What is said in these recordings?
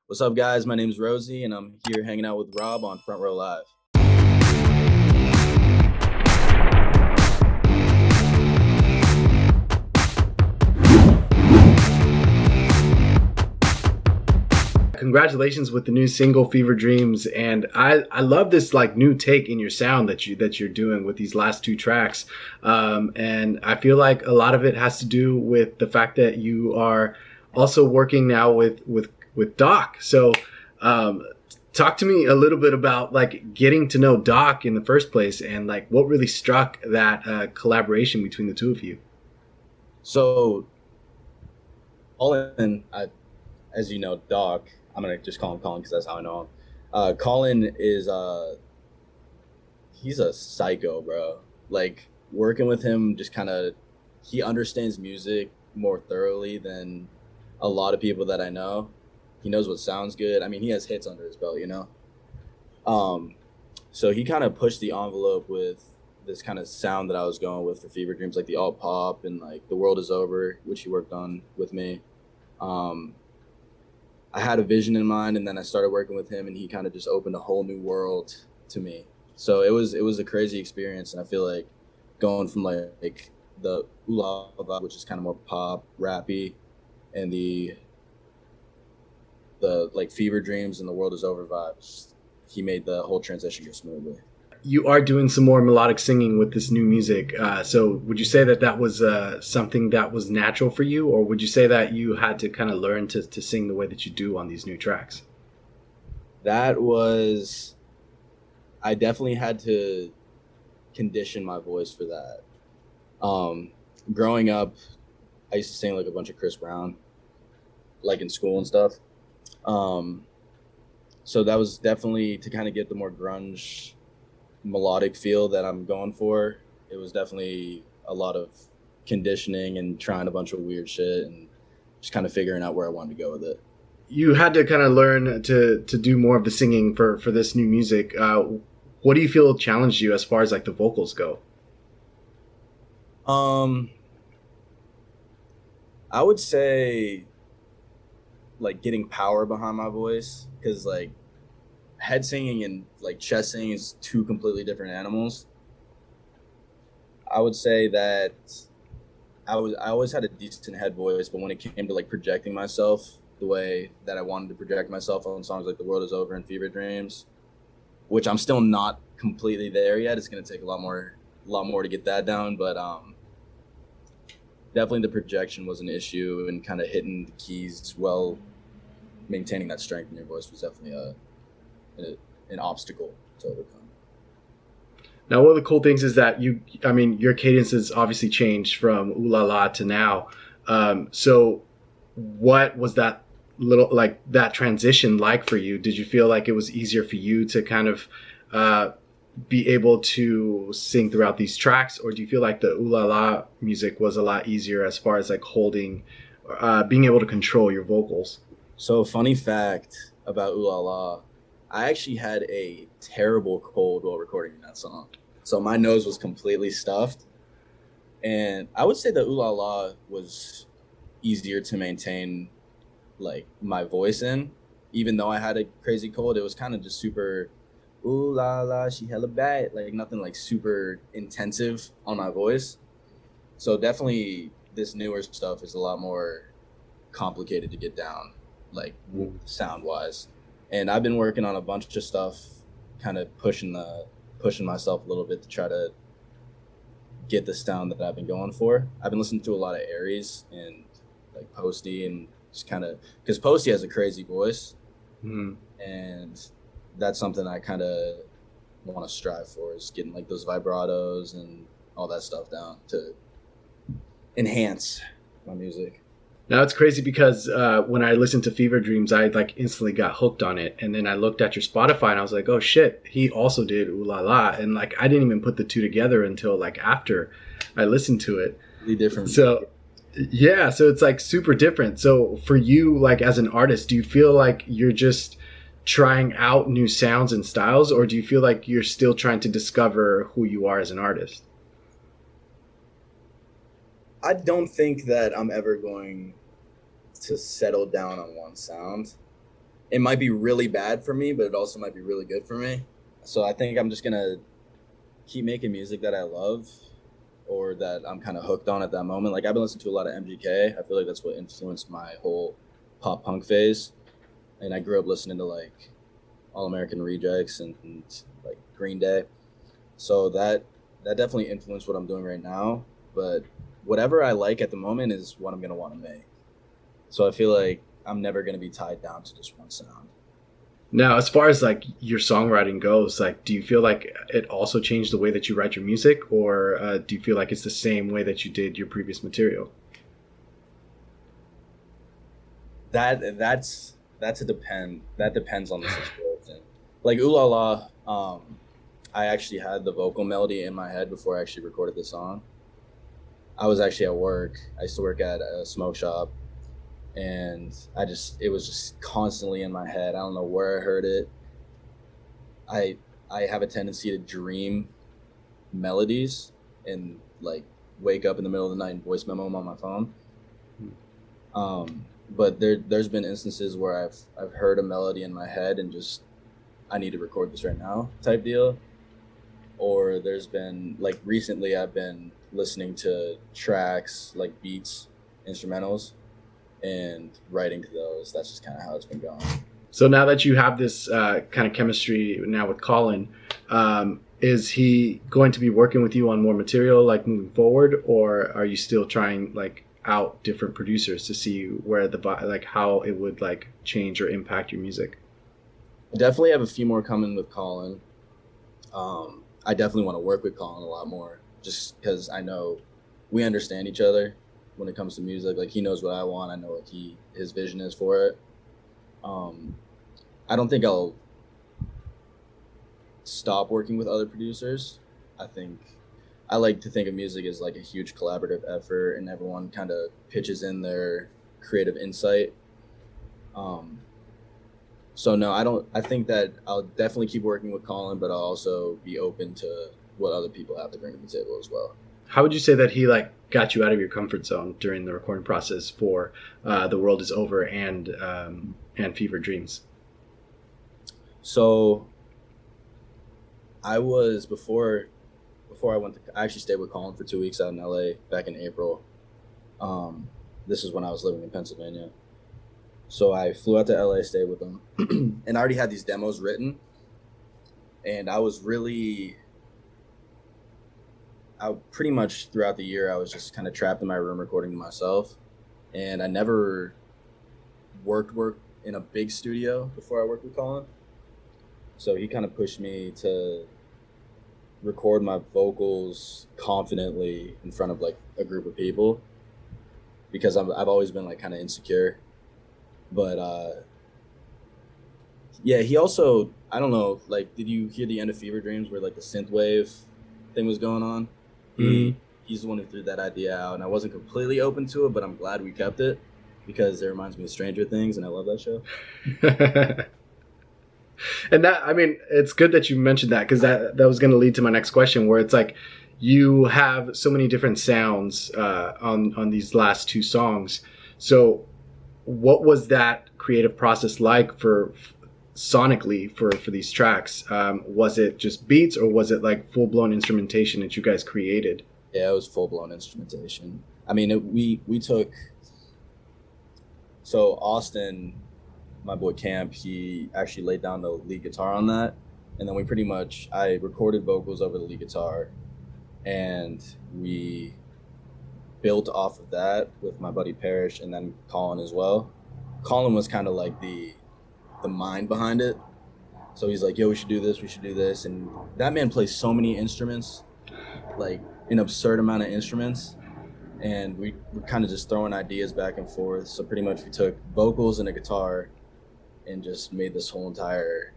What's up, guys? My name is Rozei, and I'm here hanging out with Rob on Front Row Live. Congratulations with the new single Fever Dreams, and I love this like new take in your sound that you're doing with these last two tracks. And I feel like a lot of it has to do with the fact that you are also working now with Doc. So talk to me a little bit about like getting to know Doc in the first place, and like what really struck that collaboration between the two of you. So, Collin, as you know, Doc, I'm gonna just call him Collin because that's how I know him. Collin is he's a psycho, bro. Like working with him, just kind of he understands music more thoroughly than a lot of people that I know. He knows what sounds good. I mean, he has hits under his belt. Um, so he kind of pushed the envelope with this kind of sound that I was going with for Fever Dreams, like the alt pop and like The World Is Over, which he worked on with me. Um, I had a vision in mind, and then I started working with him, and he kind of just opened a whole new world to me. So it was a crazy experience, and I feel like going from like the ooh la la, which is kind of more pop rappy, and the like Fever Dreams and The World Is Over vibes, he made the whole transition go smoothly. You are doing some more melodic singing with this new music. So would you say that that was something that was natural for you, or would you say that you had to kind of learn to sing the way that you do on these new tracks? That was I definitely had to condition my voice for that. Growing up, I used to sing like a bunch of Chris Brown, like in school and stuff. Um, so that was definitely to kind of get the more grunge melodic feel that I'm going for. It was definitely a lot of conditioning and trying a bunch of weird shit and just kind of figuring out where I wanted to go with it. You had to kind of learn to do more of the singing for this new music. What do you feel challenged you as far as like the vocals go? Um, I would say like getting power behind my voice because like head singing and like chest singing is two completely different animals. I would say that I always had a decent head voice, but when it came to like projecting myself the way that I wanted to project myself on songs like The World Is Over and Fever Dreams, which I'm still not completely there yet. It's gonna take a lot more to get that down, but definitely the projection was an issue and kind of hitting the keys well, maintaining that strength in your voice was definitely an obstacle to overcome. Now, one of the cool things is that I mean, your cadence has obviously changed from ooh la la to now. So what was that little like that transition like for you? Did you feel like it was easier for you to kind of uh, be able to sing throughout these tracks, or do you feel like the ooh la la music was a lot easier as far as like holding, being able to control your vocals? So funny fact about Ooh La La, I actually had a terrible cold while recording that song. So my nose was completely stuffed. And I would say that Ooh La La was easier to maintain like my voice in. Even though I had a crazy cold, it was kind of just super ooh la la, she hella bad. Like nothing like super intensive on my voice. So definitely this newer stuff is a lot more complicated to get down, like sound wise. And I've been working on a bunch of stuff, kind of pushing myself a little bit to try to get the sound that I've been going for. I've been listening to a lot of Aries and like Posty and just kind of because Posty has a crazy voice, Mhm. and that's something I kind of want to strive for is getting like those vibratos and all that stuff down to enhance my music. Now it's crazy because when I listened to Fever Dreams, I like instantly got hooked on it, and then I looked at your Spotify and I was like, oh shit, he also did ooh la la, and like I didn't even put the two together until like after I listened to it. Really different. So yeah, so it's like super different. So for you, like as an artist, do you feel like you're just trying out new sounds and styles, or do you feel like you're still trying to discover who you are as an artist? I don't think that I'm ever going to settle down on one sound. it might be really bad for me, but it also might be really good for me. So I think I'm just gonna keep making music that I love or that I'm kind of hooked on at that moment. Like I've been listening to a lot of MGK. I feel like that's what influenced my whole pop punk phase. And I grew up listening to like All American Rejects and like Green Day. So that definitely influenced what I'm doing right now. But whatever I like at the moment is what I'm gonna want to make. So I feel like I'm never gonna be tied down to just one sound. Now, as far as like your songwriting goes, like, do you feel like it also changed the way that you write your music, or do you feel like it's the same way that you did your previous material? That's a depend. That depends on the situation. Like Ooh La La, I actually had the vocal melody in my head before I actually recorded the song. I was actually at work. I used to work at a smoke shop, and it was just constantly in my head. I don't know where I heard it. I I have a tendency to dream melodies and like wake up in the middle of the night and voice memo them on my phone. But there's been instances where I've heard a melody in my head and just I need to record this right now type deal. Or there's been like recently I've been listening to tracks like beats, instrumentals, and writing to those. That's just kind of how it's been going. So now that you have this kind of chemistry now with Collin, is he going to be working with you on more material like moving forward, or are you still trying like out different producers to see where the like how it would like change or impact your music? I definitely have a few more coming with Collin. I definitely want to work with Collin a lot more, just because I know we understand each other when it comes to music. Like he knows what I want. I know what his vision is for it. Um, I don't think I'll stop working with other producers. I think I like to think of music as like a huge collaborative effort, and everyone kind of pitches in their creative insight. Um, so no, I don't. I think that I'll definitely keep working with Collin, but I'll also be open to what other people have to bring to the table as well. How would you say that he like got you out of your comfort zone during the recording process for "The World Is Over" and "Fever Dreams"? So I was before I went to I actually stayed with Collin for 2 weeks out in LA back in April. Um, this is when I was living in Pennsylvania. So I flew out to LA, stayed with him, and I already had these demos written. And I pretty much throughout the year, I was just kind of trapped in my room recording to myself. And I never worked in a big studio before I worked with Collin. So he kind of pushed me to record my vocals confidently in front of like a group of people because I've always been like kind of insecure. But yeah, he also I don't know, like did you hear the end of Fever Dreams where like the synthwave thing was going on? Mm-hmm. He's the one who threw that idea out, and I wasn't completely open to it, but I'm glad we kept it because it reminds me of Stranger Things, and I love that show. And that, I mean, it's good that you mentioned that because that was going to lead to my next question, where it's like you have so many different sounds on these last two songs. So, what was that creative process like for sonically for these tracks? Was it just beats, or was it like full blown instrumentation that you guys created? Yeah, it was full blown instrumentation. I mean, we took so Austin, my boy Camp, he actually laid down the lead guitar on that, and then I recorded vocals over the lead guitar, and we built off of that with my buddy Parrish and then Collin as well. Collin was kind of like the mind behind it, so he's like, "Yo, we should do this, we should do this," and that man plays so many instruments, like an absurd amount of instruments. And we were kind of just throwing ideas back and forth. So pretty much we took vocals and a guitar and just made this whole entire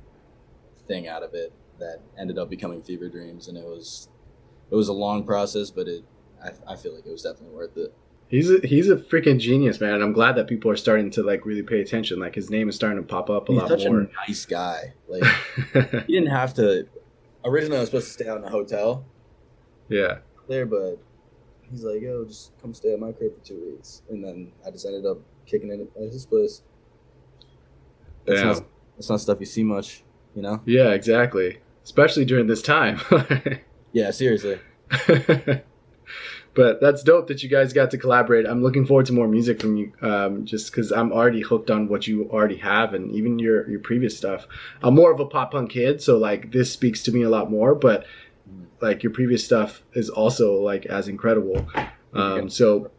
thing out of it that ended up becoming Fever Dreams. And it was a long process, but I feel like it was definitely worth it. He's a freaking genius, man. I'm glad that people are starting to like really pay attention. Like his name is starting to pop up a lot more. He's such a nice guy. Like he didn't have to. Originally, I was supposed to stay out in a hotel. Yeah. There, but he's like, "Yo, just come stay at my crib for 2 weeks," and then I just ended up kicking in at his place. That's Yeah. not stuff you see much, you know? Yeah, exactly. Especially during this time. Yeah, seriously. But that's dope that you guys got to collaborate. I'm looking forward to more music from you, just because I'm already hooked on what you already have and even your previous stuff. I'm more of a pop punk kid, so like this speaks to me a lot more. But like your previous stuff is also like as incredible. So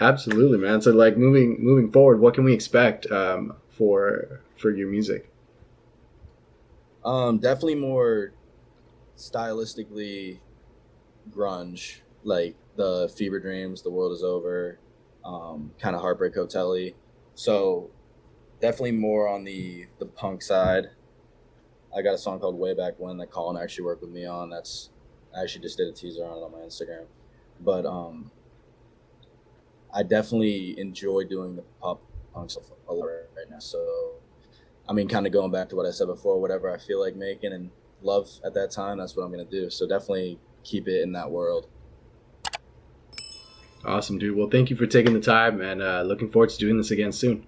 absolutely, man. So like moving forward, what can we expect for your music? Definitely more stylistically grunge, like the Fever Dreams, The World Is Over, kind of Heartbreak Hotel-y. So definitely more on the punk side. I got a song called Way Back When that Collin actually worked with me on. I actually just did a teaser on it on my Instagram. But I definitely enjoy doing the pop punk stuff a lot right now. So I mean, kind of going back to what I said before, whatever I feel like making and love at that time, that's what I'm gonna do. So definitely keep it in that world. Awesome, dude. Well, thank you for taking the time, and looking forward to doing this again soon.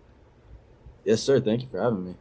Yes, sir. Thank you for having me.